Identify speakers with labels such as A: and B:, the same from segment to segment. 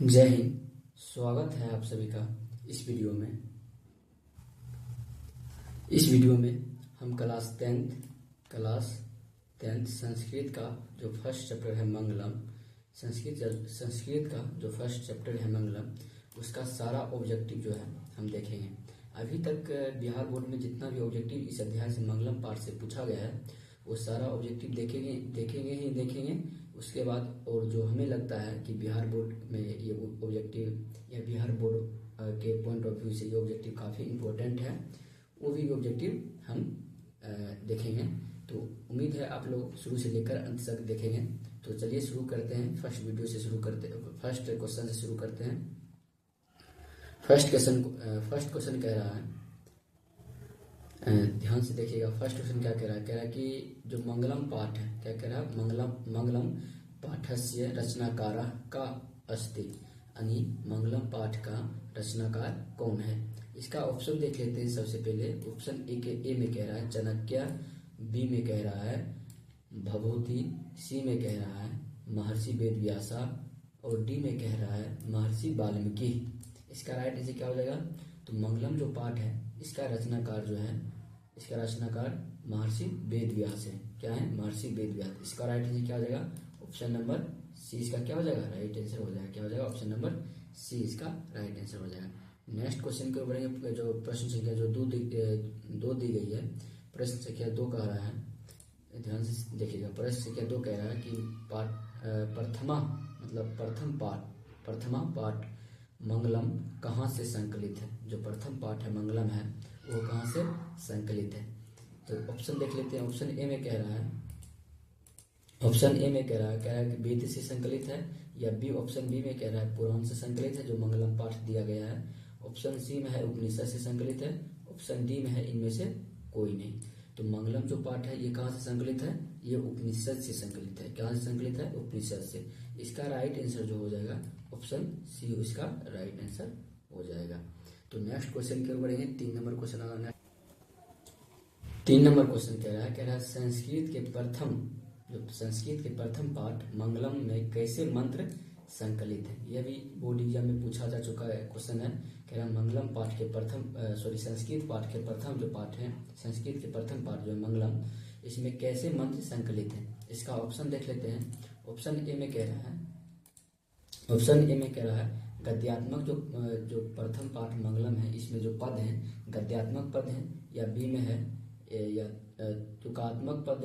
A: जय हिंद। स्वागत है आप सभी का इस वीडियो में। हम क्लास टेंथ संस्कृत का जो फर्स्ट चैप्टर है मंगलम, संस्कृत का जो फर्स्ट चैप्टर है मंगलम, उसका सारा ऑब्जेक्टिव जो है हम देखेंगे। अभी तक बिहार बोर्ड में जितना भी ऑब्जेक्टिव इस अध्याय से मंगलम पाठ से पूछा गया है वो सारा ऑब्जेक्टिव देखेंगे। उसके बाद और जो हमें लगता है कि बिहार बोर्ड में ये ऑब्जेक्टिव या बिहार बोर्ड के पॉइंट ऑफ व्यू से ये ऑब्जेक्टिव काफ़ी इम्पोर्टेंट है, वो भी ऑब्जेक्टिव हम देखेंगे। तो उम्मीद है आप लोग शुरू से लेकर अंत तक देखेंगे। तो चलिए शुरू करते हैं। फर्स्ट क्वेश्चन से शुरू करते हैं। फर्स्ट क्वेश्चन कह रहा है, ध्यान से देखिएगा। फर्स्ट क्वेश्चन क्या कह रहा है कि जो मंगलम पाठ है, क्या कह रहा है, मंगलम पाठस्य रचनाकारः का अस्ति, यानी मंगलम पाठ का रचनाकार कौन है। इसका ऑप्शन देख लेते हैं। सबसे पहले ऑप्शन ए में कह रहा है चाणक्य, बी में कह रहा है भभूति, सी में कह रहा है महर्षि वेदव्यासा और डी में कह रहा है महर्षि वाल्मीकि। इसका राइट आंसर क्या हो जाएगा? तो मंगलम जो पाठ है इसका रचनाकार महर्षि वेदव्यास है। क्या है? महर्षि वेदव्यास। इसका राइट आंसर क्या हो जाएगा? ऑप्शन नंबर सी इसका क्या हो जाएगा? राइट आंसर हो जाएगा। क्या हो जाएगा? ऑप्शन नंबर सी इसका राइट आंसर हो जाएगा। नेक्स्ट क्वेश्चन के बढ़ेंगे। जो प्रश्न संख्या जो दो दी गई है, प्रश्न संख्या 2 कह रहा है, ध्यान से देखिएगा। प्रश्न संख्या 2 कह रहा है कि प्रथमा पाठ मंगलम कहाँ से संकलित है। जो प्रथम पाठ है मंगलम है वो कहाँ से संकलित है। तो ऑप्शन देख लेते हैं। ऑप्शन ए में कह रहा है कि वेद से संकलित है, या ऑप्शन बी में कह रहा है पुराण से संकलित है जो मंगलम पाठ दिया गया है। ऑप्शन सी में है उपनिषद से संकलित है। ऑप्शन डी में है इनमें से कोई नहीं। तो मंगलम जो पाठ है ये कहाँ से संकलित है? ये उपनिषद से संकलित है। कहाँ से संकलित है? उपनिषद से। इसका राइट आंसर जो हो जाएगा ऑप्शन सी इसका राइट आंसर हो जाएगा। तो नेक्स्ट क्वेश्चन की ओर बढ़ेंगे। 3 नंबर क्वेश्चन आना। 3 नंबर क्वेश्चन कह रहा है संस्कृत के प्रथम पाठ मंगलम में कैसे मंत्र संकलित है। यह भी बोर्ड एग्जाम में पूछा जा चुका है क्वेश्चन है। कह रहा है मंगलम पाठ के संस्कृत पाठ के प्रथम जो पाठ है, संस्कृत के प्रथम पाठ जो है मंगलम, इसमें कैसे मंत्र संकलित है। इसका ऑप्शन देख लेते हैं। ऑप्शन ए में कह रहा है गद्यात्मक जो प्रथम पाठ मंगलम है इसमें जो पद हैं गद्यात्मक पद हैं, या बी में है या तुकात्मक पद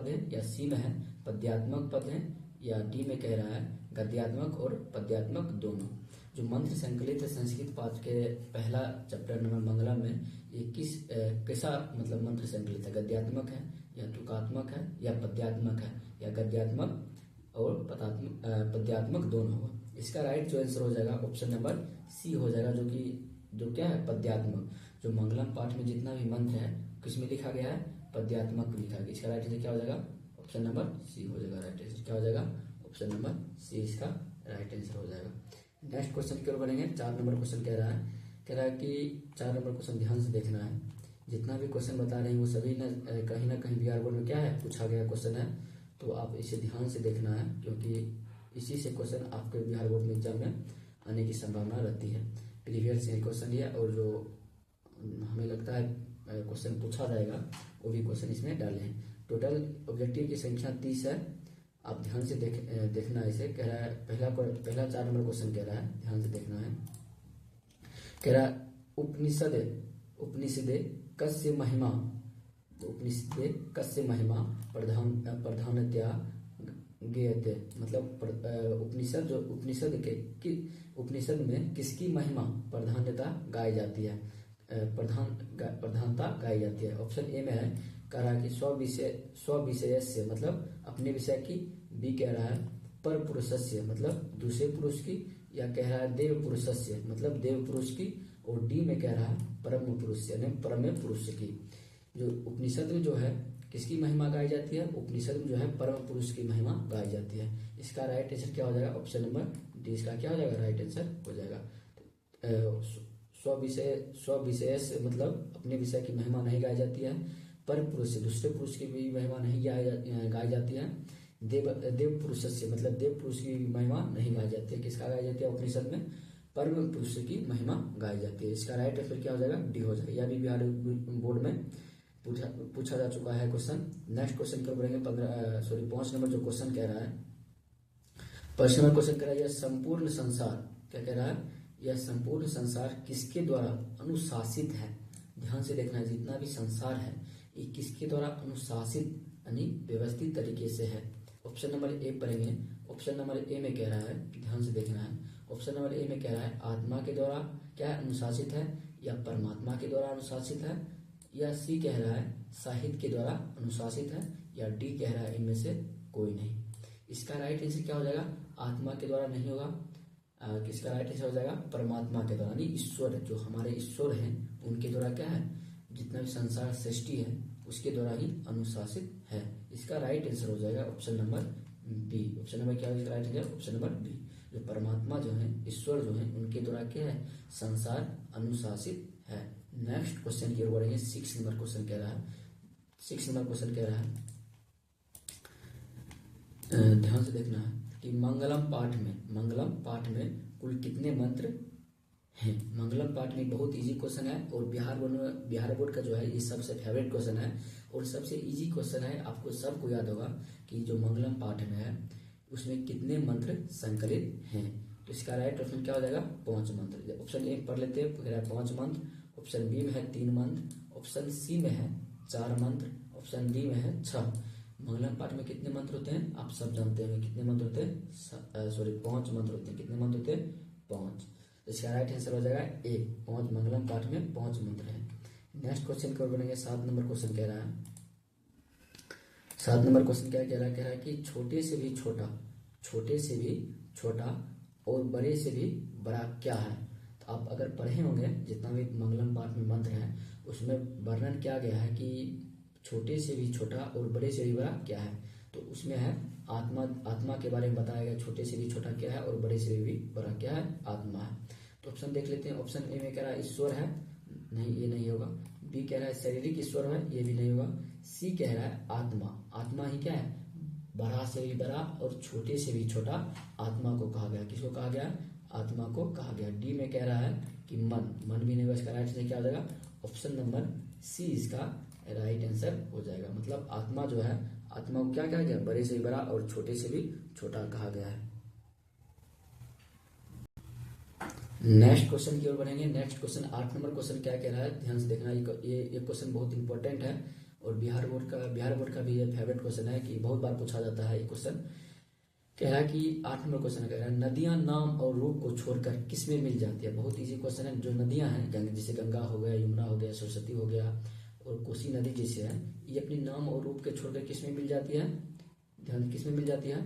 A: है, या सी में है पद्यात्मक पद है, या डी में कह रहा है गद्यात्मक और पद्यात्मक दोनों। जो मंत्र संकलित है संस्कृत पाठ के पहला चैप्टर नंबर मंगलम में, ये कैसा मतलब मंत्र संकलित है? गद्यात्मक है या तुकात्मक है या पद्यात्मक है, या गद्यात्मक और पद्यात्मक दोनों होगा। इसका राइट जो आंसर हो जाएगा ऑप्शन नंबर सी हो जाएगा, जो क्या है? पद्यात्मक। जो मंगलम पाठ में जितना भी मंत्र है किसमें लिखा गया है? पद्यात्मक लिखा गया। इसका राइट आंसर क्या हो जाएगा? ऑप्शन नंबर सी हो जाएगा। राइट आंसर क्या हो जाएगा? ऑप्शन नंबर सी इसका राइट आंसर हो जाएगा। नेक्स्ट क्वेश्चन की ओर बढ़ेंगे। 4 नंबर क्वेश्चन कह रहा है कि 4 नंबर क्वेश्चन ध्यान से देखना है। जितना भी क्वेश्चन बता रहे हैं वो सभी कहीं ना कहीं बिहार बोर्ड में क्या है पूछा गया क्वेश्चन है। तो आप इसे ध्यान से देखना है, क्योंकि इसी से क्वेश्चन आपके बिहार बोर्ड में एग्जाम में आने की संभावना रहती है। प्रीवियस से क्वेश्चन लिया और जो हमें लगता है क्वेश्चन पूछा जाएगा वो भी क्वेश्चन इसमें डाले हैं। टोटल ऑब्जेक्टिव की संख्या 30 है। आप ध्यान से देखना है इसे। कह रहा है पहला 4 नंबर क्वेश्चन कह रहा है, ध्यान से देखना है। कह रहा है उपनिषदे कस्य महिमा, उपनिषदे कस्य महिमा प्रधानतया ज्ञेयते। मतलब उपनिषद में किसकी महिमा प्रधानता गाई जाती है, प्रधानता गाई जाती है। ऑप्शन ए में है कह रहा है कि स्व से मतलब अपने विषय की, बी कह रहा है पर पुरुषस्य मतलब दूसरे पुरुष की, या कह रहा है देव पुरुषस्य मतलब देव पुरुष की, और डी में कह रहा है परम पुरुष यानी परम पुरुष की। जो उपनिषद में जो है किसकी महिमा गाई जाती है? उपनिषद में जो है परम पुरुष की महिमा गाई जाती है। इसका राइट आंसर क्या हो जाएगा? ऑप्शन नंबर डी इसका क्या हो जाएगा? राइट आंसर हो जाएगा। स्व विषय से मतलब अपने विषय की महिमा नहीं गाई जाती है। पर पुरुष से दूसरे पुरुष की भी महिमा नहीं गाई जाती है, देव पुरुष से, मतलब देव पुरुष की महिमा नहीं गाई जाती है। किसका गाई जाती है उपनिषद में? परम पुरुष की महिमा गाई जाती है। इसका राइट आंसर क्या हो जाएगा? डी हो जाएगा। यह भी बिहार बोर्ड में पूछा जा चुका है क्वेश्चन। नेक्स्ट क्वेश्चन की ओर बढ़ेंगे। 5 नंबर जो क्वेश्चन कह रहा है, 5 नंबर क्वेश्चन कह रहा है यह संपूर्ण संसार, क्या कह रहा है? यह संपूर्ण संसार किसके द्वारा अनुशासित है? ध्यान से देखना है, जितना भी संसार है ये किसके द्वारा अनुशासित यानी व्यवस्थित तरीके से है। ऑप्शन नंबर ए पढ़ेंगे। ऑप्शन नंबर ए में कह रहा है, ध्यान से देखना है, ऑप्शन नंबर ए में कह रहा है आत्मा के द्वारा क्या अनुशासित है, या परमात्मा के द्वारा अनुशासित है, या सी कह रहा है साहित्य के द्वारा अनुशासित है, या डी कह रहा है इनमें से कोई नहीं। इसका राइट आंसर क्या हो जाएगा? आत्मा के द्वारा नहीं होगा। किसका राइट आंसर हो जाएगा? परमात्मा के द्वारा, यानी ईश्वर, जो हमारे ईश्वर हैं उनके द्वारा क्या है, जितना भी संसार सृष्टि है उसके द्वारा ही अनुशासित है। इसका राइट आंसर हो जाएगा option number B. Option number क्या right answer? Option number B. जो परमात्मा जो है, ईश्वर जो है, उनके द्वारा क्या है, संसार अनुशासित है। नेक्स्ट क्वेश्चन की ओर बढ़ेंगे। 6 नंबर क्वेश्चन कह रहा है, 6 नंबर क्वेश्चन कह रहा है, ध्यान से देखना है कि मंगलम पाठ में कुल कितने मंत्र हैं? मंगलम पाठ में बहुत इजी क्वेश्चन है, और बिहार बोर्ड का जो है ये सबसे फेवरेट क्वेश्चन है और सबसे इजी क्वेश्चन है। आपको सबको याद होगा कि जो मंगलम पाठ में है उसमें कितने मंत्र संकलित हैं। तो इसका राइट ऑप्शन क्या हो जाएगा? 5 मंत्र। ऑप्शन ए पढ़ लेते हैं, 5 मंत्र। ऑप्शन बी में है 3 मंत्र। ऑप्शन सी में है 4 मंत्र। ऑप्शन डी में है 6। मंगलम पाठ में कितने मंत्र होते हैं? आप सब जानते हैं कितने मंत्र होते हैं? 5 मंत्र होते हैं। कितने मंत्र होते हैं? 5। इसका राइट आंसर हो जाएगा ए, 5। मंगलम पाठ में 5 मंत्र हैं। नेक्स्ट क्वेश्चन की ओर बढ़ेंगे। 7 नंबर क्वेश्चन कह रहा है, 7 नंबर क्वेश्चन क्या कह रहा है कि छोटे से भी छोटा और बड़े से भी बड़ा क्या है? तो आप अगर पढ़े होंगे जितना भी मंगलम पाठ में मंत्र है उसमें वर्णन किया गया है कि छोटे से भी छोटा और बड़े से भी बड़ा क्या है। तो उसमें है आत्मा के बारे में बताया गया। छोटे से भी छोटा क्या है और बड़े से भी बड़ा क्या है? आत्मा है। तो ऑप्शन देख लेते हैं। ऑप्शन ए में कह रहा है ईश्वर है, नहीं ये नहीं होगा। बी कह रहा है शारीरिक ईश्वर है, ये भी नहीं होगा। सी कह रहा है आत्मा ही क्या है? बड़ा से भी बड़ा और छोटे से भी छोटा आत्मा को कहा गया। किसको कहा गया? आत्मा को कहा गया। डी में कह रहा है कि मन भी नहीं होगा। इसका राइट आंसर क्या हो जाएगा? ऑप्शन नंबर सी इसका राइट आंसर हो जाएगा। मतलब आत्मा जो है, आत्मा को क्या कहा गया? बड़े से भी बड़ा और छोटे से भी छोटा कहा गया है। नेक्स्ट क्वेश्चन की ओर बढ़ेंगे। नेक्स्ट क्वेश्चन 8 नंबर क्वेश्चन क्या कह रहा है? ध्यान से देखना, ये क्वेश्चन बहुत इंपॉर्टेंट है और बिहार बोर्ड का भी ये फेवरेट क्वेश्चन है कि बहुत बार पूछा जाता है। ये क्वेश्चन कह रहा है कि 8 नंबर क्वेश्चन कह रहा है नदियां नाम और रूप को छोड़कर किस में मिल जाती है? बहुत इजी क्वेश्चन है। जो नदियां हैं जैसे गंगा हो गया, यमुना हो गया, सरस्वती हो गया और कोसी नदी जैसे है, ये अपनी नाम और रूप के छोड़कर किस में मिल जाती है? ध्यान, किस में मिल जाती है?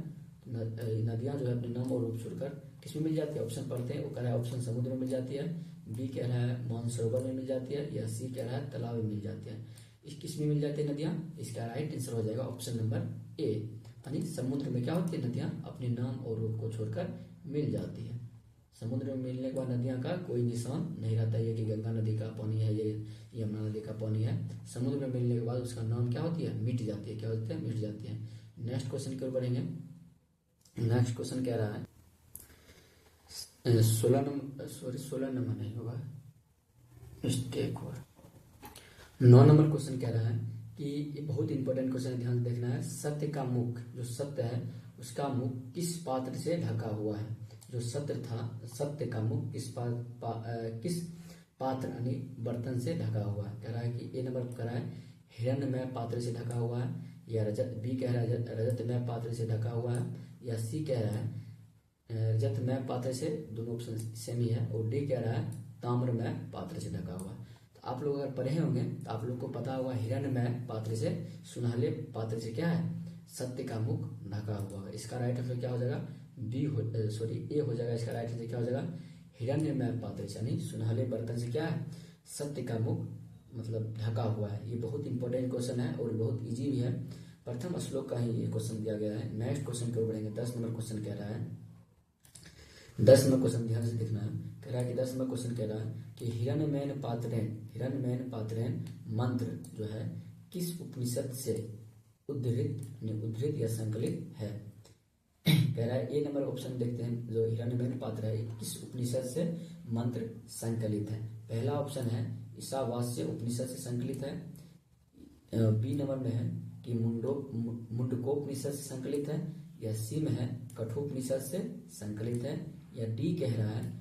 A: नदियां जो है अपने नाम और रूप छोड़कर किस में मिल जाती है? ऑप्शन पढ़ते हैं। वो कह रहा है ऑप्शन समुद्र में मिल जाती है, बी कह रहा है मानसरोवर में मिल जाती है, या सी कह रहा है तालाब में मिल जाती है। इस किस में मिल जाती है नदियां? इसका राइट आंसर हो जाएगा ऑप्शन नंबर ए, यानी समुद्र में क्या होती है? नदियां अपने नाम और रूप को छोड़कर मिल जाती है। समुद्र में मिलने के बाद नदियां का कोई निशान नहीं रहता है कि गंगा नदी का पानी है, ये यमुना नदी का पानी है। समुद्र में मिलने के बाद उसका नाम क्या होती है? मिट जाती है। क्या होती है? मिट जाती है। नेक्स्ट क्वेश्चन की ओर बढ़ेंगे। नेक्स्ट क्वेश्चन कह रहा है 16 नंबर नहीं होगा, मिस्टेक हुआ। 9 नंबर क्वेश्चन कह रहा है कि ये बहुत इंपॉर्टेंट क्वेश्चन है, ध्यान देखना है। सत्य का मुख, जो सत्य है उसका मुख किस पात्र से ढका हुआ है? जो सत्य था, सत्य का मुख किस पात्र यानी बर्तन से ढका हुआ है? कह रहा है कि ए नंबर कह रहा है हिरण्यमय पात्र से ढका हुआ है, या बी कह रहा है रजतमय पात्र से ढका हुआ है, या सी कह रहा है रजतमय पात्र से, दोनों ऑप्शन सेम ही है, और डी कह रहा है ताम्रमय पात्र से ढका हुआ है। तो आप लोग अगर पढ़े होंगे तो आप लोग को पता होगा हिरण्यमय पात्र से, सुनहले पात्र से क्या है? सत्य का मुख ढका हुआ है। इसका राइट आंसर क्या हो जाएगा? ए हो जाएगा। इसका राइट आंसर क्या हो जाएगा? हिरण्यमय पात्र से, यानी सुनहले बर्तन से क्या है? सत्य का मुख मतलब ढका हुआ है। ये बहुत इंपॉर्टेंट क्वेश्चन है और बहुत इजी भी है। प्रथम श्लोक का ही ये क्वेश्चन दिया गया है। नेक्स्ट क्वेश्चन की ओर बढ़ेंगे। 10 नंबर क्वेश्चन कह रहा है, 10 नंबर क्वेश्चन ध्यान से देखना है। कह रहा है कि 10 नंबर क्वेश्चन कह रहा है कि हिरण्यमय पात्रेण मंत्र जो है किस उपनिषद से उद्धृत या संकलित है। कह रहा है ए नंबर ऑप्शन देखते हैं, जो हिरण्यमेन पात्र है किस उपनिषद से मंत्र संकलित है। पहला ऑप्शन है ईशावास्य उपनिषद से संकलित है। बी नंबर में है कि मुंडकोपनिषद से संकलित है, या सी में है कठोपनिषद से संकलित है, या डी कह रहा है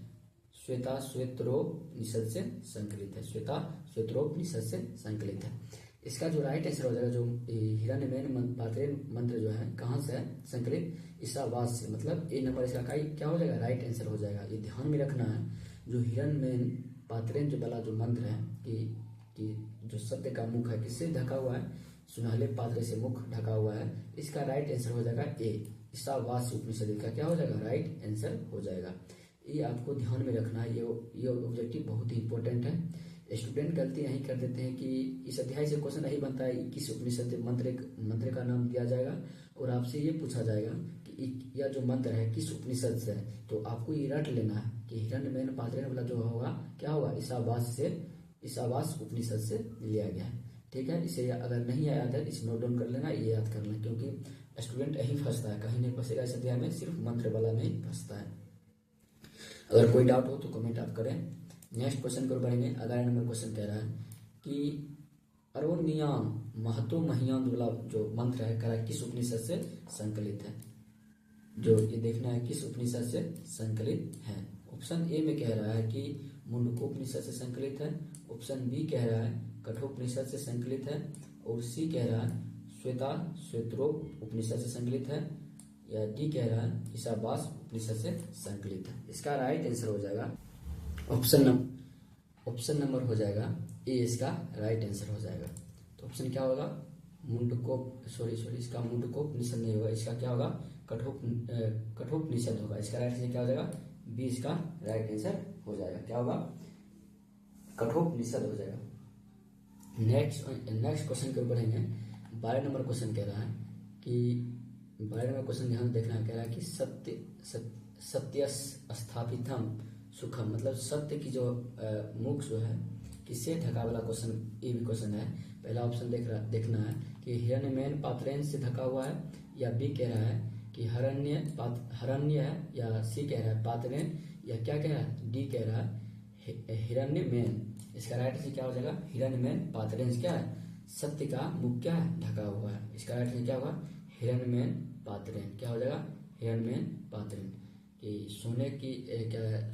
A: श्वेताश्वतरोपनिषद से संकलित है। श्वेताश्वतरोपनिषद से संकलित है। इसका जो राइट आंसर हो जाएगा, जो हिरण्यमेन पात्रेय मंत्र जो है कहाँ से है संकलित, ईशावास्य से, मतलब ए नंबर इसका क्या हो जाएगा, राइट आंसर हो जाएगा। ये ध्यान में रखना है, जो हिरण्यमेन पात्रेय जो वाला जो मंत्र है कि जो सत्य का मुख है किससे ढका हुआ है, सुनहले पात्र से मुख ढका हुआ है, इसका राइट आंसर हो जाएगा ए, ईशावास्य उपनिषद का क्या हो जाएगा, राइट आंसर हो जाएगा। ये आपको ध्यान में रखना है, ये ऑब्जेक्टिव बहुत ही इंपॉर्टेंट है। स्टूडेंट गलती यही कर देते हैं कि इस अध्याय से क्वेश्चन नहीं बनता है किस उपनिषद मंत्र का नाम दिया जाएगा और आपसे ये पूछा जाएगा कि यह जो मंत्र है किस उपनिषद से है, तो आपको ये रट लेना है कि हिरण्यमेन पात्रेय वाला जो होगा क्या होगा, ईशावास्य उपनिषद से लिया गया है। ठीक है, इसे अगर नहीं याद है इसे नोट डाउन कर लेना, ये याद कर लेना, क्योंकि स्टूडेंट यही फंसता है, कहीं नहीं फंसेगा इस अध्याय में, सिर्फ मंत्र वाला में ही फंसता है। अगर कोई डाउट हो तो कमेंट आप करें। नेक्स्ट क्वेश्चन की ओर बढ़ेंगे। 11 नंबर क्वेश्चन कह रहा है कि अरोनियाम महतो महियान वाला जो मंत्र है कह रहा है किस उपनिषद से संकलित है, जो ये देखना है किस उपनिषद से संकलित है। ऑप्शन ए में कह रहा है कि मुंडकोपनिषद से संकलित है, ऑप्शन बी कह रहा है कठोपनिषद से संकलित है, और सी कह रहा है श्वेताश्वतरोप उपनिषद से संकलित है, या डी कह रहा है ईशावास्य उपनिषद से संकलित है। इसका राइट आंसर हो जाएगा ऑप्शन नंबर हो जाएगा ए, इसका राइट आंसर हो जाएगा। तो ऑप्शन क्या होगा, इसका मुंडकोपनिषद नहीं होगा, इसका क्या होगा, कठोपनिषद होगा। इसका राइट आंसर क्या हो जाएगा, बी इसका राइट आंसर हो जाएगा। क्या होगा, कठोपनिषद हो जाएगा। नेक्स्ट क्वेश्चन के ऊपर बढ़ेंगे। 12 नंबर क्वेश्चन कह रहा है कि 12 नंबर क्वेश्चन ध्यान देखना है, कह रहा है कि सत्य स्थापितम सुखम, मतलब सत्य की जो मुख जो है किससे ढका वाला क्वेश्चन, ये भी क्वेश्चन है। पहला ऑप्शन देखना है कि हिरण्यमेन पात्रेय से ढका हुआ है, या बी कह रहा है कि हरण्य है, या सी कह रहा है पात्रेय, या क्या कह रहा है, डी कह रहा है हिरण्यमेन। इसका राइट आंसर क्या हो जाएगा, हिरण्यमेन पात्रेय क्या है, सत्य का मुख क्या है, ढका हुआ है। इसका राइट आंसर क्या होगा, हिरण्यमेन पात्रेय। क्या हो जाएगा, हिरण्यमेन पात्रेय। कि सोने की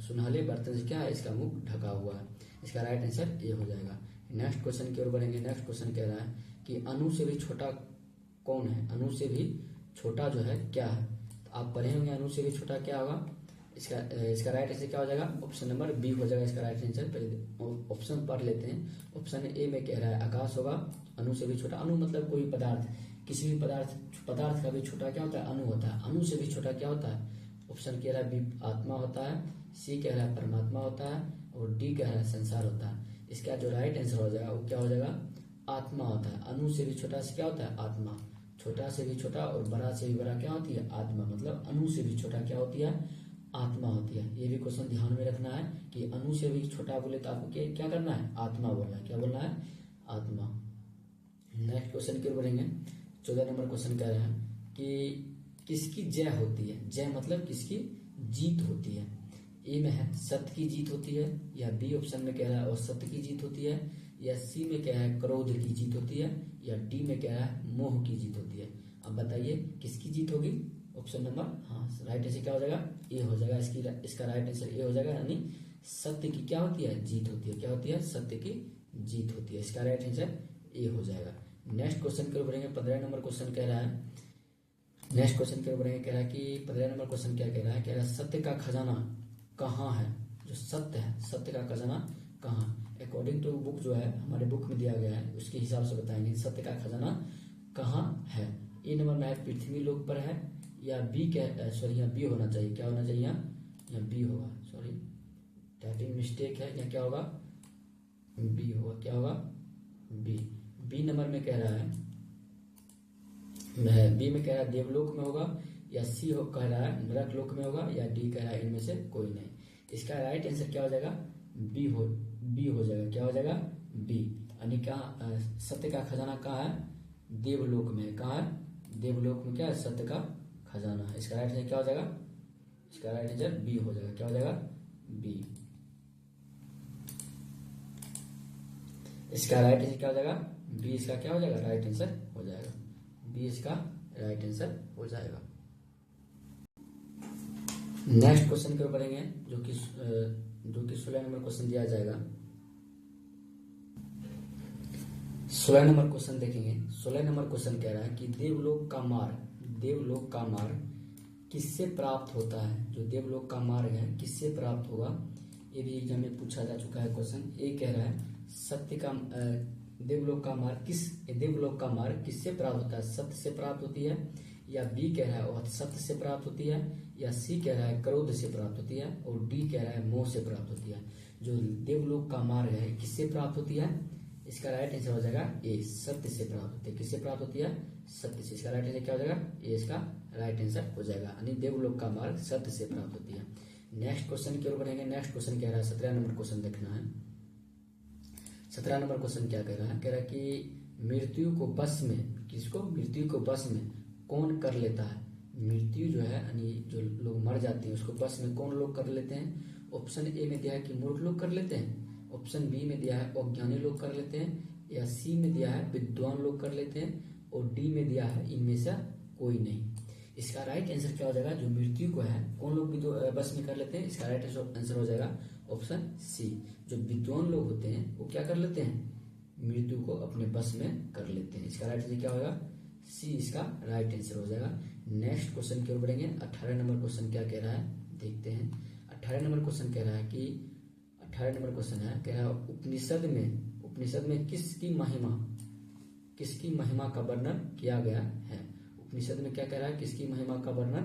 A: सुनहले बर्तन से क्या है, इसका मुख ढका हुआ है। इसका राइट आंसर ये हो जाएगा। नेक्स्ट क्वेश्चन की ओर बढ़ेंगे। नेक्स्ट क्वेश्चन कह रहा है कि अणु से भी छोटा कौन है, अणु से भी छोटा जो है क्या है। तो आप पढ़े होंगे अणु से भी छोटा क्या होगा, इसका राइट आंसर क्या हो जाएगा, ऑप्शन नंबर बी हो जाएगा इसका राइट आंसर। पहले ऑप्शन पढ़ लेते हैं। ऑप्शन ए में कह रहा है आकाश होगा, अणु से भी छोटा। अणु मतलब कोई पदार्थ, किसी भी पदार्थ का भी छोटा क्या होता है, अणु होता है। अणु से भी छोटा क्या होता है, ऑप्शन कह रहा है बी आत्मा होता है, सी कह रहा है परमात्मा होता है, और डी कह रहा है संसार होता है। इसका जो राइट आंसर हो जाएगा वो क्या हो जाएगा, आत्मा होता है। अणु से भी छोटा से क्या होता है, आत्मा। छोटा से भी छोटा और बड़ा से भी बड़ा क्या होती है, आत्मा। मतलब अणु से भी छोटा क्या होती है, आत्मा होती है। ये भी क्वेश्चन ध्यान में रखना है कि अणु से भी छोटा बोले तो आपको क्या करना है, आत्मा बोलना है। क्या बोलना है, आत्मा। नेक्स्ट क्वेश्चन की ओर बढ़ेंगे। 14 नंबर क्वेश्चन कह रहे हैं कि किसकी जय होती है। जय मतलब किसकी जीत होती है। ए में है सत्य की जीत होती है, या बी ऑप्शन में कह रहा है असत्य की जीत होती है, या सी में कह रहा है क्रोध की जीत होती है, या डी में कह रहा है मोह की जीत होती है। अब बताइए किसकी जीत होगी, ऑप्शन नंबर राइट आंसर क्या हो जाएगा, ए हो जाएगा। इसका राइट आंसर ए हो जाएगा, यानी सत्य की क्या होती है, जीत होती है। क्या होती है, सत्य की जीत होती है। इसका राइट आंसर ए हो जाएगा। नेक्स्ट क्वेश्चन की ओर बढ़ेंगे। 15 नंबर क्वेश्चन कह रहा है, नेक्स्ट क्वेश्चन की ओर बढ़ेंगे। कह रहा है कि 15 नंबर क्वेश्चन क्या कह रहा है, कह रहा है सत्य का खजाना कहाँ है। जो सत्य है, सत्य का खजाना कहाँ। अकॉर्डिंग टू बुक जो है हमारे बुक में दिया गया है उसके हिसाब से बताएंगे सत्य का खजाना कहाँ है। ए नंबर में है पृथ्वी लोक पर है, या बी यहाँ बी होना चाहिए। क्या होना चाहिए, यहाँ बी होगा। सॉरी टाइपिंग मिस्टेक है, यहाँ क्या होगा, बी होगा। क्या होगा, बी नंबर में कह रहा है, बी में कह रहा है देवलोक में होगा, या सी कह रहा है नरक लोक में होगा, या डी कह रहा है इनमें से कोई नहीं। इसका राइट आंसर क्या हो जाएगा, बी हो जाएगा। क्या हो जाएगा, बी। यानी क्या सत्य का खजाना कहाँ है, देवलोक में। कहाँ है? देवलोक में क्या है? सत्य का खजाना है। इसका राइट आंसर क्या हो जाएगा? इसका राइट आंसर बी हो जाएगा। क्या हो जाएगा? बी। इसका राइट आंसर क्या हो जाएगा? बी। इसका क्या हो जाएगा? राइट आंसर हो जाएगा। बी इसका राइट आंसर हो जाएगा। नेक्स्ट क्वेश्चन की ओर बढ़ेंगे, जो कि 16 नंबर क्वेश्चन दिया जाएगा। 16 नंबर क्वेश्चन देखेंगे। 16 नंबर क्वेश्चन कह रहा है कि देवलोक का मार्ग किससे प्राप्त होता है? जो देवलोक का मार्ग है किससे प्राप्त होगा? ये भी एग्जाम में पूछा जा चुका है क्वेश्चन। ए कह रहा है देवलोक का मार्ग किससे प्राप्त होता है? सत्य से प्राप्त होती है, या बी कह रहा है और सत्य से प्राप्त होती है, या सी कह रहा है क्रोध से प्राप्त होती है, और डी कह रहा है मोह से प्राप्त होती है। जो देवलोक का मार्ग है किससे प्राप्त होती है? इसका राइट आंसर हो जाएगा ए, सत्य से प्राप्त होती है। किससे प्राप्त होती है? सत्य से। इसका राइट आंसर क्या हो जाएगा? ए इसका राइट आंसर हो जाएगा, यानी देवलोक का मार्ग सत्य से प्राप्त होती है। नेक्स्ट क्वेश्चन की ओर बढ़ेंगे। नेक्स्ट क्वेश्चन कह रहा है 17 नंबर क्वेश्चन देखना है। 17 नंबर क्वेश्चन क्या कह रहा है? कह रहा है कि मृत्यु को बस में कौन कर लेता है? मृत्यु जो है यानी जो लोग मर जाते हैं उसको बस में कौन लोग कर लेते हैं? ऑप्शन ए में दिया है कि मूर्ख लोग कर लेते हैं, ऑप्शन बी में दिया है अज्ञानी लोग कर लेते हैं, या सी में दिया है विद्वान लोग कर लेते हैं, और डी में दिया है इनमें से कोई नहीं। इसका राइट आंसर क्या हो जाएगा? जो मृत्यु को है कौन लोग भी बस में कर लेते हैं? इसका राइट आंसर हो जाएगा ऑप्शन सी। जो विद्वान लोग होते हैं वो क्या कर लेते हैं? मृत्यु को अपने बस में कर लेते हैं। इसका राइट आंसर क्या होगा? सी इसका राइट आंसर हो जाएगा। नेक्स्ट क्वेश्चन की ओर बढ़ेंगे। 18 नंबर क्वेश्चन क्या कह रहा है देखते हैं। 18 नंबर क्वेश्चन कह रहा है कि 18 नंबर क्वेश्चन है, कह रहा है उपनिषद में किसकी महिमा का वर्णन किया गया है? उपनिषद में क्या कह रहा है? किसकी महिमा का वर्णन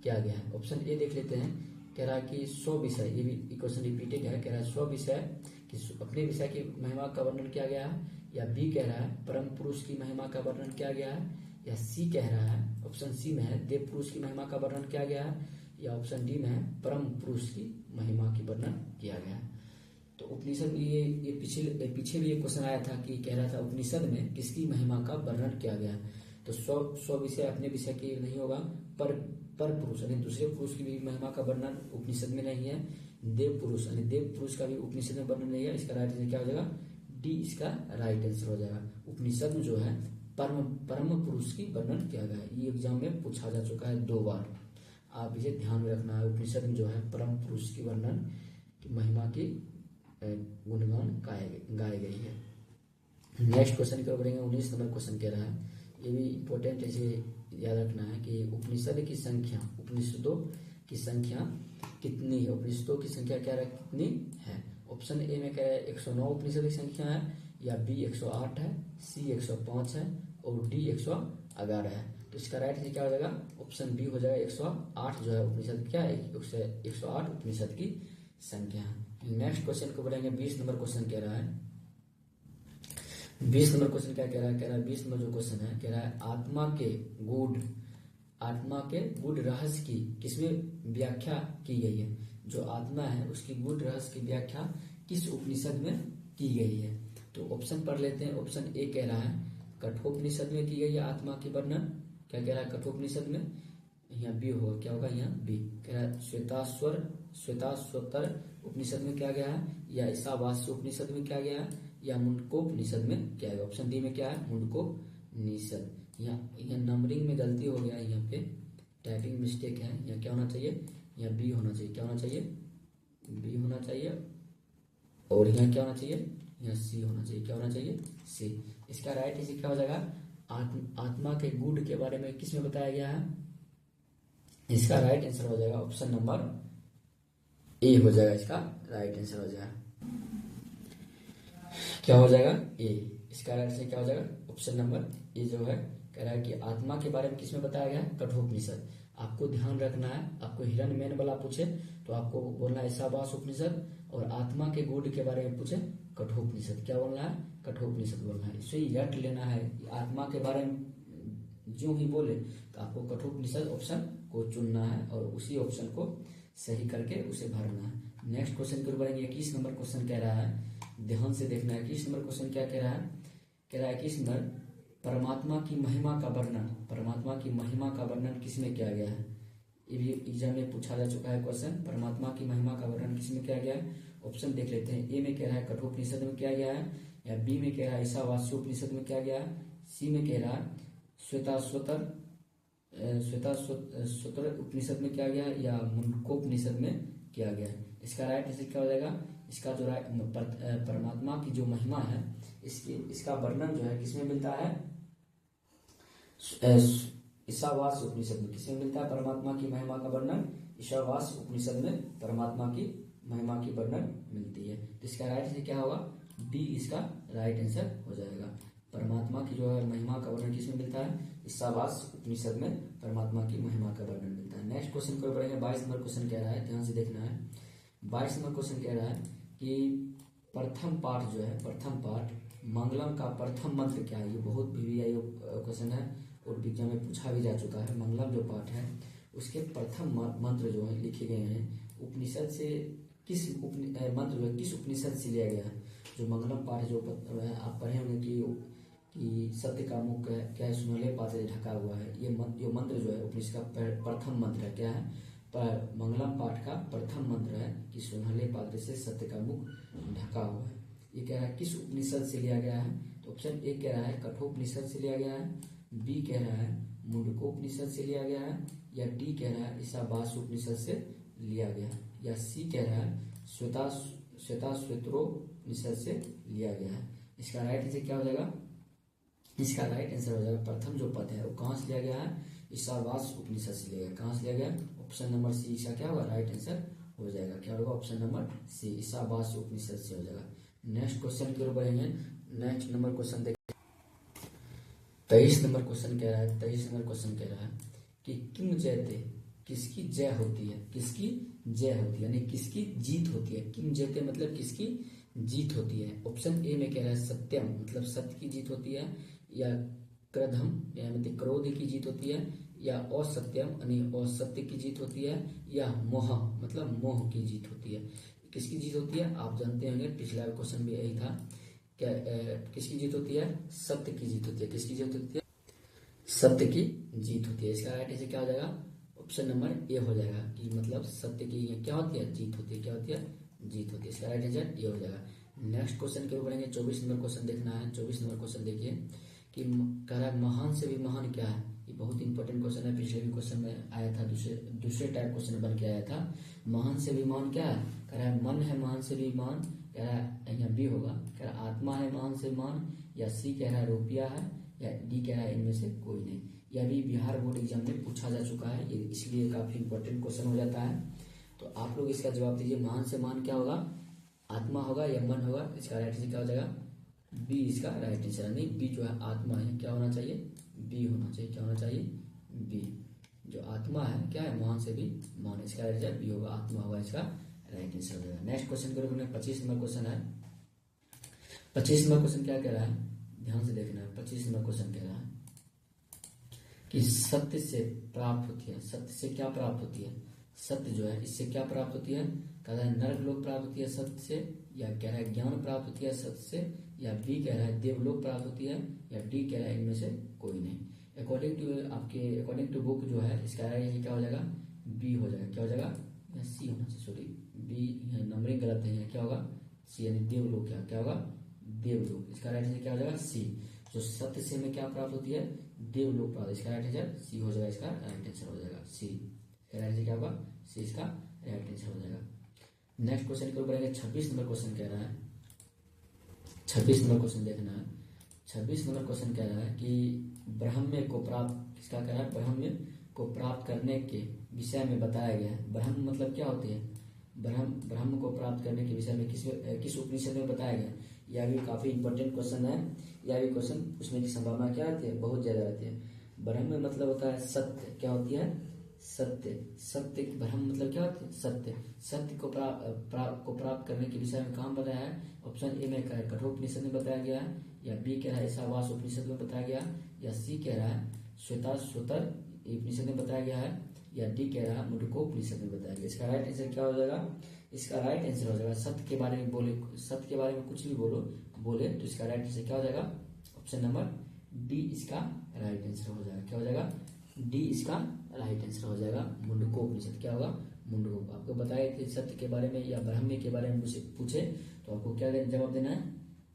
A: किया गया है? ऑप्शन ए देख लेते हैं। कह रहा है कि 100 विषय, ये भी क्वेश्चन रिपीटेड है। कह रहा है 100 विषय कि अपने विषय की महिमा का वर्णन किया गया है, या बी कह रहा है परम पुरुष की महिमा का वर्णन किया गया है, या सी कह रहा है ऑप्शन सी में है देव पुरुष की महिमा का वर्णन किया गया है, या ऑप्शन डी में है परम पुरुष की महिमा की वर्णन किया गया है। तो उपनिषद ये पीछे भी ये क्वेश्चन आया था कि कह रहा था उपनिषद में किसकी महिमा का वर्णन किया गया है। तो 100 विषय अपने विषय की नहीं होगा, पर पुरुष यानी दूसरे पुरुष की भी महिमा का वर्णन उपनिषद में नहीं है। देव पुरुष यानी देव पुरुष का भी उपनिषद में वर्णन नहीं है। इसका राइट आंसर क्या हो जाएगा? डी इसका राइट आंसर हो जाएगा। उपनिषद में जो है परम पुरुष की वर्णन किया गया है। ये एग्जाम में पूछा जा चुका है 2 बार, आप इसे ध्यान में रखना है। उपनिषद में जो है परम पुरुष की वर्णन की महिमा की गुणगान गाई गई है। नेक्स्ट क्वेश्चन की ओर बढ़ेंगे। 19 नंबर क्वेश्चन कह रहा है, ये भी इंपॉर्टेंट है, इसे याद रखना है कि उपनिषदों की संख्या कितनी है? उपनिषदों की संख्या क्या कितनी है? ऑप्शन ए में कह रहा है 109 उपनिषद की संख्या है, या बी 108 है, सी 105 है, और डी 111 है। तो इसका राइट आंसर क्या हो जाएगा? ऑप्शन बी हो जाएगा 108 जो है उपनिषद क्या है? 108 उपनिषद की संख्या है। नेक्स्ट क्वेश्चन को बढ़ेंगे। 20 नंबर क्वेश्चन कह रहा है, 20 नंबर क्वेश्चन क्या कह रहा है? कह रहा है 20 नंबर जो क्वेश्चन है कह रहा है आत्मा के गूढ़ रहस्य की किसमें व्याख्या की गई है? जो आत्मा है उसकी गूढ़ रहस्य की व्याख्या किस उपनिषद में की गई है? तो ऑप्शन पढ़ लेते हैं। ऑप्शन ए कह रहा है कठोपनिषद में की गई है आत्मा की वर्णन। क्या कह रहा है? कठोपनिषद में। यहाँ बी होगा, क्या होगा? यहाँ बी कह रहा है श्वेताश्वतर उपनिषद में क्या गया है, या ईशावास्य उपनिषद में क्या गया है, या मुंडकोपनिषद में क्या है? ऑप्शन डी में क्या है? मुंडकोपनिषद। यहाँ नंबरिंग में गलती हो गया है, यहाँ पे टाइपिंग मिस्टेक है। यहाँ क्या होना चाहिए? यहाँ बी होना चाहिए। क्या होना चाहिए? बी होना चाहिए। और यहाँ क्या होना चाहिए? यहाँ सी होना चाहिए। क्या होना चाहिए? सी। इसका राइट आंसर क्या हो जाएगा? आत्मा के गूढ़ के बारे में किसमें बताया गया है? इसका राइट आंसर हो जाएगा ऑप्शन नंबर ए हो जाएगा। इसका राइट आंसर हो जाएगा, क्या हो जाएगा? ए। इसका राइट आंसर क्या हो जाएगा? ऑप्शन नंबर ए जो है कह रहा है कि आत्मा के बारे में किसमें बताया गया है? कठोपनिषद। आपको ध्यान रखना है, आपको हिरण्यमेन वाला पूछे तो आपको बोलना है ईशावास्य उपनिषद, और आत्मा के गूढ़ के बारे में पूछे कठोपनिषद। क्या बोलना है? कठोपनिषद बोलना है। इसे रट लेना है। आत्मा के बारे में जो ही बोले तो आपको कठोपनिषद ऑप्शन को चुनना है और उसी ऑप्शन को सही करके उसे भरना है। नेक्स्ट क्वेश्चन की ओर बढ़ेंगे। 21 नंबर क्वेश्चन कह रहा है, ध्यान से देखना है। 21 नंबर क्वेश्चन क्या कह रहा है? कह रहा है 21 नंबर परमात्मा की महिमा का वर्णन, परमात्मा की महिमा का वर्णन किस में किया गया है? ये भी एग्जाम में पूछा जा चुका है क्वेश्चन। परमात्मा की महिमा का वर्णन किस में किया गया है? ऑप्शन देख लेते हैं। ए में कह रहा है कठोपनिषद में किया गया है, या बी में कह रहा है ईशावास्योपनिषद में किया गया है, सी में कह रहा है श्वेताश्वतर उपनिषद में किया गया है, या मुंडकोपनिषद में किया गया है। इसका राइट आंसर क्या हो जाएगा? इसका जो परमात्मा की जो महिमा है इसका वर्णन जो है किसमें मिलता है? ईशावास्य उपनिषद में। किसमें मिलता है परमात्मा की महिमा का वर्णन? ईशावास्य उपनिषद में परमात्मा की महिमा की वर्णन मिलती है। तो इसका राइट आंसर क्या होगा? डी इसका राइट आंसर हो जाएगा। परमात्मा की जो है महिमा का वर्णन किसमें मिलता है? ईशावास्य उपनिषद में परमात्मा की महिमा का वर्णन मिलता है। नेक्स्ट क्वेश्चन को पढ़ेंगे। 22 नंबर क्वेश्चन कह रहा है, ध्यान से देखना है। 22 नंबर क्वेश्चन कह रहा है कि प्रथम पाठ जो है, प्रथम पाठ मंगलम का प्रथम मंत्र क्या है? ये बहुत वीवीआई क्वेश्चन है और विज्ञान में पूछा भी जा चुका है। मंगलम जो पाठ है उसके प्रथम मंत्र जो है लिखे गए हैं उपनिषद से, किस मंत्र जो है किस उपनिषद से लिया गया है? जो मंगलम पाठ जो आप पढ़े होंगे कि सत्य का मुख क्या है, सुनहले पात्र ढका हुआ है। ये मंत्र जो है उपनिषद का प्रथम मंत्र है। क्या है? पर मंगलम पाठ का प्रथम मंत्र है कि सुनहले पात्र से सत्य का मुख ढका हुआ है। ये कह रहा है किस उपनिषद से लिया गया है? तो ऑप्शन ए कह रहा है कठोपनिषद से लिया गया है, बी कह रहा है मुंडकोपनिषद से लिया गया है, या डी कह रहा है ईशावास्योपनिषद से लिया गया है, या सी कह रहा है श्वेताश्वतरोपनिषद से लिया गया है। इसका राइट आंसर क्या हो जाएगा? इसका राइट आंसर हो जाएगा प्रथम जो पद है वो कहाँ से लिया गया है? ईशावास्य उपनिषद से लिया गया। कहाँ से लिया गया? ऑप्शन नंबर सी इसका क्या होगा? राइट आंसर हो जाएगा। क्या होगा? ऑप्शन नंबर सी ईशावास्य उपनिषद से हो जाएगा। नेक्स्ट क्वेश्चन की ओर बढ़ेंगे। नेक्स्ट नंबर क्वेश्चन देखिए। 23 नंबर क्वेश्चन कह रहा है, 23 नंबर क्वेश्चन कह रहा है कि किम जयते, किसकी जय होती है? किसकी जय होती है यानी किसकी जीत होती है? किम जयते मतलब किसकी जीत होती है? ऑप्शन ए में कह रहा है सत्यम मतलब सत्य की जीत होती है, या क्रोधम यानी क्रोध की जीत होती है, या असत्यम यानी असत्य की जीत होती है, या मोह मतलब मोह की जीत होती है। किसकी जीत होती है? आप जानते होंगे पिछला क्वेश्चन भी यही था। क्या किसकी जीत होती है? सत्य की जीत होती है। किसकी जीत होती है? सत्य की जीत होती है। इसका राइट आंसर क्या हो जाएगा? ऑप्शन नंबर ए हो जाएगा कि मतलब सत्य की क्या होती है? जीत होती है। क्या होती है? जीत होती है। इसका राइट आंसर ये हो जाएगा। नेक्स्ट क्वेश्चन के ऊपर बढ़ेंगे। 24 नंबर क्वेश्चन देखना है। 24 नंबर क्वेश्चन देखिए कि कह रहा है महान से भी महान क्या है? ये बहुत इंपॉर्टेंट क्वेश्चन है। पिछले भी क्वेश्चन में आया था, दूसरे टाइप क्वेश्चन बन के आया था। महान से भी महान क्या है? कह रहा है मन है महान से भी महान, कह रहा है यहाँ बी होगा। कह रहा है आत्मा है महान से महान, या सी कह रहा है रुपया है, या डी कह रहा है इनमें से कोई नहीं। यह भी बिहार बोर्ड एग्जाम में पूछा जा चुका है, ये इसलिए काफी इंपॉर्टेंट क्वेश्चन हो जाता है। तो आप लोग इसका जवाब दीजिए। महान से महान क्या होगा? आत्मा होगा या मन होगा? इसका राइट आंसर क्या हो जाएगा? बी इसका राइट आंसर है। नहीं, बी जो है आत्मा है। क्या होना चाहिए? बी होना चाहिए। क्या होना चाहिए? बी। जो आत्मा है क्या है? महान से भी महान। इसका राइट आंसर बी होगा, आत्मा होगा इसका राइट आंसर हो जाएगा। नेक्स्ट क्वेश्चन करेंगे। 25 नंबर क्वेश्चन है। 25 नंबर क्वेश्चन क्या कह रहा है? ध्यान से देखना है। 25 नंबर क्वेश्चन कह रहा है कि सत्य से प्राप्त होती है। सत्य से क्या प्राप्त होती है? सत्य जो है इससे क्या प्राप्त होती है? कह रहा है नरक प्राप्त होती है सत्य से, या कह रहा है ज्ञान प्राप्त होती है सत्य से, या बी कह रहा है देवलोक प्राप्त होती है, या डी कह रहा है इनमें से कोई नहीं। अकॉर्डिंग टू बुक जो है इसका राइट क्या हो जाएगा? बी हो जाएगा। क्या हो जाएगा? या सी होना चाहिए, सॉरी बी नंबरिंग गलत है। क्या होगा? सी यानी देवलोक। क्या होगा? देवलोक। इसका राइट आंसर क्या हो जाएगा? सी। जो सत्य से में क्या प्राप्त होती है? देवलोक प्राप्त। इसका राइट आंसर सी हो जाएगा। इसका राइट आंसर हो जाएगा सी। इसका राइट आंसर क्या होगा? सी इसका राइट आंसर हो जाएगा। नेक्स्ट क्वेश्चन के ऊपर आएंगे। 26 नंबर क्वेश्चन कह रहा है, 26 नंबर क्वेश्चन देखना है। 26 नंबर क्वेश्चन कह रहा है कि ब्रह्म को प्राप्त, किसका कह रहा है? ब्रह्म को प्राप्त करने के विषय में बताया गया है। ब्रह्म मतलब क्या होती है? ब्रह्म को प्राप्त करने के विषय में किस उपनिषद में बताया गया? यह भी काफी इंपॉर्टेंट क्वेश्चन है। यह भी क्वेश्चन पूछने की संभावना क्या रहती है? बहुत ज्यादा रहती है। ब्रह्म मतलब होता है सत्य। क्या होती है? सत्य। सत्य ब्रह्म मतलब क्या होती है? सत्य। सत्य को प्राप्त करने के विषय में कहाँ बताया है? ऑप्शन ए में कठोपनिषद में बताया गया है, या बी कह रहा है ईशावास्य उपनिषद में बताया गया, या सी कह रहा है श्वेताश्वतर उपनिषद में बताया गया है, या डी कह रहा है मुंडकोपनिषद में बताया गया। इसका राइट आंसर क्या हो जाएगा? इसका राइट आंसर हो जाएगा सत्य के बारे में बोले, सत्य के बारे में कुछ भी बोले तो इसका राइट आंसर क्या हो जाएगा? ऑप्शन नंबर डी इसका राइट आंसर हो जाएगा। क्या हो जाएगा? डी इसका राइट आंसर हो जाएगा। मुंडकोपनिषद क्या होगा? मुंडकोप। आपको बताया थे सत्य के बारे में या ब्रह्म के बारे में पूछे तो आपको क्या जवाब देना है?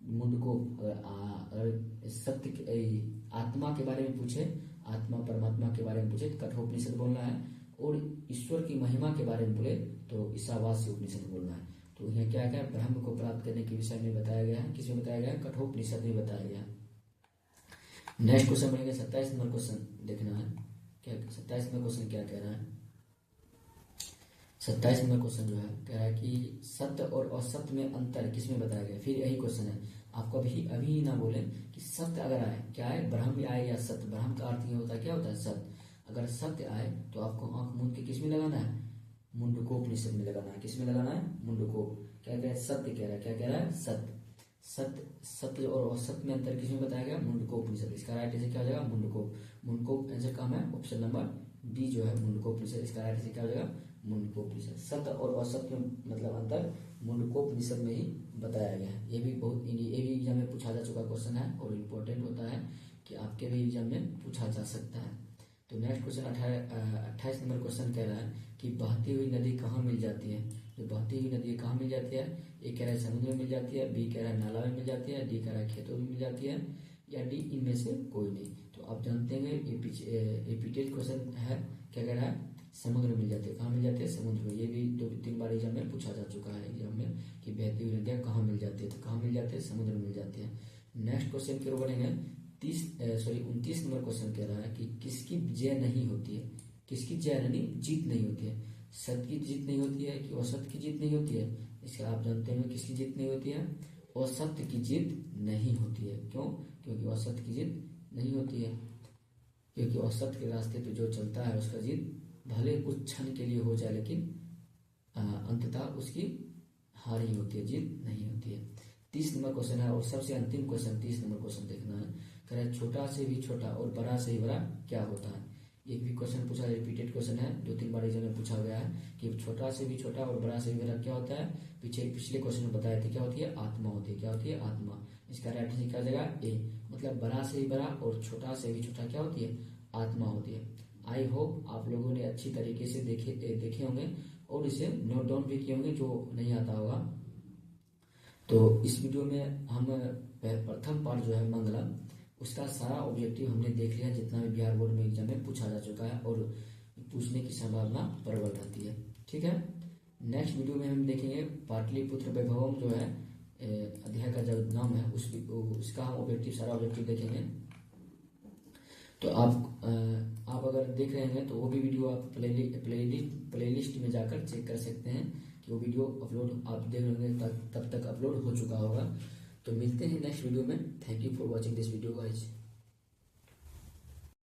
A: मुंडकोप। अगर सत्य आत्मा के बारे में पूछे, आत्मा परमात्मा के बारे में पूछे तो कठोपनिषद बोलना है, और ईश्वर की महिमा के बारे में बोले तो ईशावास्य उपनिषद बोलना है। तो यहाँ क्या है? ब्रह्म को प्राप्त करने के विषय में बताया गया है। किसमें बताया गया है? कठोपनिषद में बताया गया है। नेक्स्ट क्वेश्चन बनेगा 27 नंबर क्वेश्चन देखना है। क्या 27 नंबर क्वेश्चन क्या कह रहा है? 27 नंबर क्वेश्चन जो है कह रहा है कि सत्य और असत्य में अंतर किसमें बताया गया? फिर यही क्वेश्चन है। आपको अभी ना बोले कि सत्य अगर आए, क्या है? ब्रह्म आए या सत्य। ब्रह्म का अर्थ ये होता है, क्या होता है? सत्य। अगर सत्य आए तो आपको आंख मूंद के किसमें लगाना है? मुंडकोपनिषद में लगाना है। किसमें लगाना है? मुंडकोप। क्या कह रहा है? सत्य कह रहा है। क्या कह रहा है? सत्य। सत्य और असत्य में अंतर किसमें बताया गया? मुंडकोपनिषद। इसका राइट आंसर क्या हो जाएगा? मुंडकोप। मुंडकोप आंसर कहाँ है? ऑप्शन नंबर डी जो है मुंडकोपनिषद। इसका राइट आंसर क्या हो जाएगा? मुंडकोपनिषद। सत्य और असत्य में मतलब अंतर मुंडकोपनिषद में ही बताया गया है। ये भी एग्जाम में पूछा जा चुका क्वेश्चन है और इम्पोर्टेंट होता है कि आपके भी एग्जाम में पूछा जा सकता है। तो नेक्स्ट क्वेश्चन 28 नंबर क्वेश्चन कह रहा है कि बहती हुई नदी कहाँ मिल जाती है? जो बहती हुई नदी कहाँ मिल जाती है? ए कह रहा है समुद्र में मिल जाती है, बी कह रहा है नाला में मिल जाती है, डी कह रहा है खेतों में मिल जाती है, या डी इनमें से कोई नहीं। तो आप जानते हैं ये रिपीटेड क्वेश्चन है। क्या कह रहा है? समुद्र में मिल जाती है। कहाँ मिल जाती है? समुद्र में। ये भी 2-3 बार एग्जाम में पूछा जा चुका है एग्जाम में कि बहती हुई नदियाँ कहाँ मिल जाती है? तो कहाँ मिल जाती है? समुद्र में मिल जाती है। नेक्स्ट क्वेश्चन की ओर बढ़ेंगे। 29 नंबर क्वेश्चन कह रहा है कि किसकी जय नहीं होती है? किसकी जय यानी जीत नहीं होती है? सत्य की जीत नहीं होती है कि असत्य की जीत नहीं होती है? इसका आप जानते हैं किसकी जीत नहीं होती है? असत्य की जीत नहीं होती है। क्यों? क्योंकि असत्य की जीत नहीं होती है। क्योंकि असत्य के रास्ते पे जो चलता है उसका जीत भले कुछ क्षण के लिए हो जाए, लेकिन अंततः उसकी हार ही होती है, जीत नहीं होती है। 30 नंबर क्वेश्चन है और सबसे अंतिम क्वेश्चन 30 नंबर क्वेश्चन देखना है। कह रहा है छोटा से भी छोटा और बड़ा से ही बड़ा क्या होता है? एक भी क्वेश्चन पूछा, रिपीटेड क्वेश्चन है, 2-3 बार एग्जाम में पूछा गया है कि छोटा से भी छोटा और बड़ा से भी बड़ा क्या होता है? पिछले क्वेश्चन में बताए थे क्या होती है? आत्मा होती है। क्या होती है? आत्मा। इसका राइट आंसर क्या हो जाएगा? ए। मतलब बड़ा से भी बड़ा और छोटा से भी छोटा क्या होती है? आत्मा होती है। आई होप आप लोगों ने अच्छी तरीके से देखे होंगे और इसे नोट डाउन भी किए होंगे जो नहीं आता होगा। तो इस वीडियो में हम प्रथम पार्ट जो है मंगलम, उसका सारा ऑब्जेक्टिव हमने देख लिया, जितना भी बिहार बोर्ड में एग्जाम में पूछा जा चुका है और पूछने की संभावना प्रबल रहती है। ठीक है। नेक्स्ट वीडियो में हम देखेंगे पाटलिपुत्र वैभवम जो है अध्याय का जो नाम है उसका हम ऑब्जेक्टिव सारा ऑब्जेक्टिव देखेंगे। तो आप अगर देख रहे हैं तो वो भी वीडियो आप प्लेलिस्ट में जाकर चेक कर सकते हैं कि वो वीडियो अपलोड आप देख रहे होंगे तब तक अपलोड हो चुका होगा। तो मिलते हैं नेक्स्ट वीडियो में। Thank you for watching this video guys.